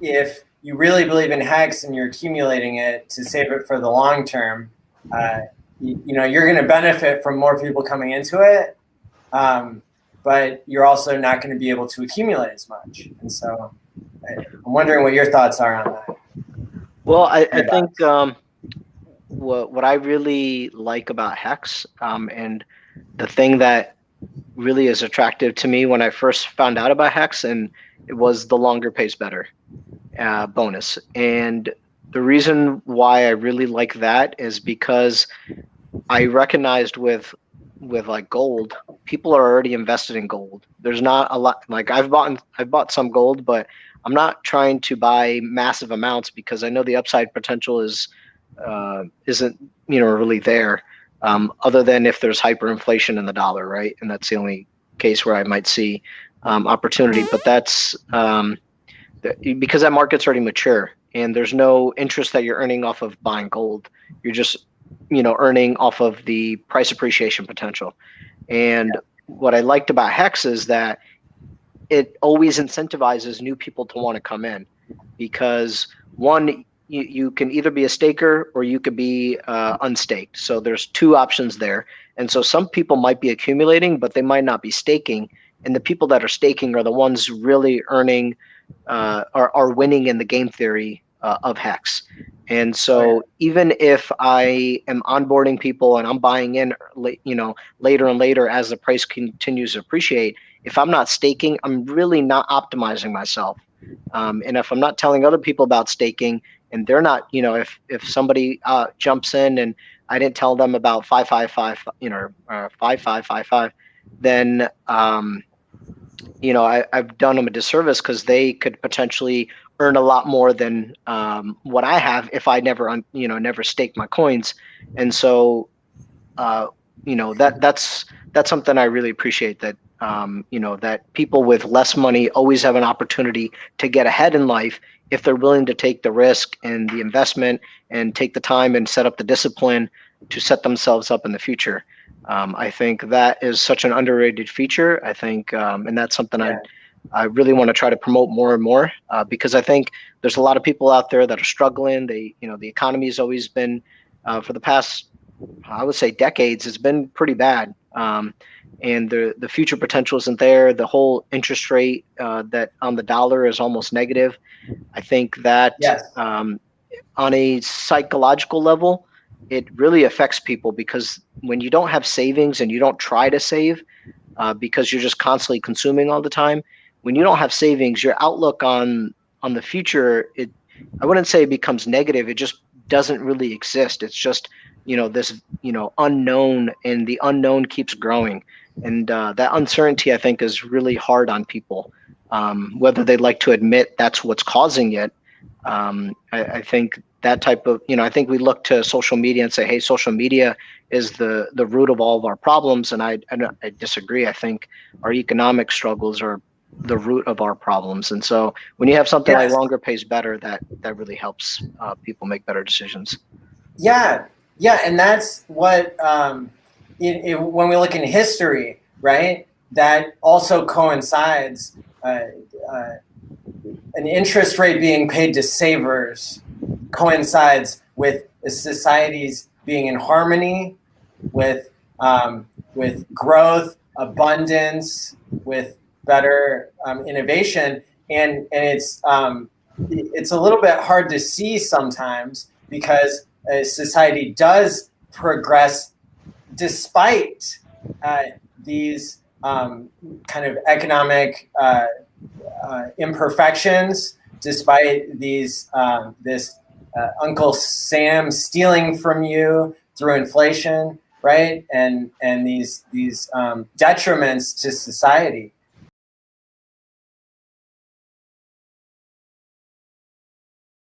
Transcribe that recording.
if you really believe in HEX and you're accumulating it to save it for the long term, you're going to benefit from more people coming into it, but you're also not going to be able to accumulate as much. And so I'm wondering what your thoughts are on that. Well, I think what I really like about HEX, and the thing that really is attractive to me when I first found out about HEX, and it was the longer pays better bonus. And the reason why I really like that is because I recognized with like gold, people are already invested in gold. There's not a lot, like I've bought some gold, but I'm not trying to buy massive amounts because I know the upside potential isn't really there, other than if there's hyperinflation in the dollar, right? And that's the only case where I might see opportunity. But that's because that market's already mature and there's no interest that you're earning off of buying gold. You're just earning off of the price appreciation potential. And what I liked about HEX is that it always incentivizes new people to want to come in, because one, you can either be a staker or you could be unstaked. So there's two options there. And so some people might be accumulating, but they might not be staking. And the people that are staking are the ones really earning, are winning in the game theory of HEX. And so even if I am onboarding people and I'm buying in, later and later as the price continues to appreciate, if I'm not staking, I'm really not optimizing myself. And if I'm not telling other people about staking, and they're not, if somebody jumps in and I didn't tell them about 5555, then I've done them a disservice, because they could potentially earn a lot more than what I have if I never staked my coins. And so that's something I really appreciate, that that people with less money always have an opportunity to get ahead in life if they're willing to take the risk and the investment and take the time and set up the discipline to set themselves up in the future. I think that is such an underrated feature. I think, and that's something I really want to try to promote more and more, because I think there's a lot of people out there that are struggling. The economy has always been, for the past, I would say, decades, it's been pretty bad. And the future potential isn't there. The whole interest rate that on the dollar is almost negative. I think that on a psychological level, it really affects people, because when you don't have savings and you don't try to save, because you're just constantly consuming all the time, when you don't have savings, your outlook on the future, I wouldn't say it becomes negative. It just doesn't really exist. It's just, this, unknown, and the unknown keeps growing. And that uncertainty, I think, is really hard on people, whether they'd like to admit that's what's causing it. I think that type of, I think we look to social media and say, hey, social media is the root of all of our problems. And I disagree. I think our economic struggles are the root of our problems. And so when you have something like longer pays better, that really helps people make better decisions. Yeah. And that's what, when we look in history, right, that also coincides, an interest rate being paid to savers coincides with societies being in harmony, with growth, abundance, with better innovation, and it's a little bit hard to see sometimes, because society does progress despite these kind of economic imperfections, despite these this Uncle Sam stealing from you through inflation, right? And these detriments to society.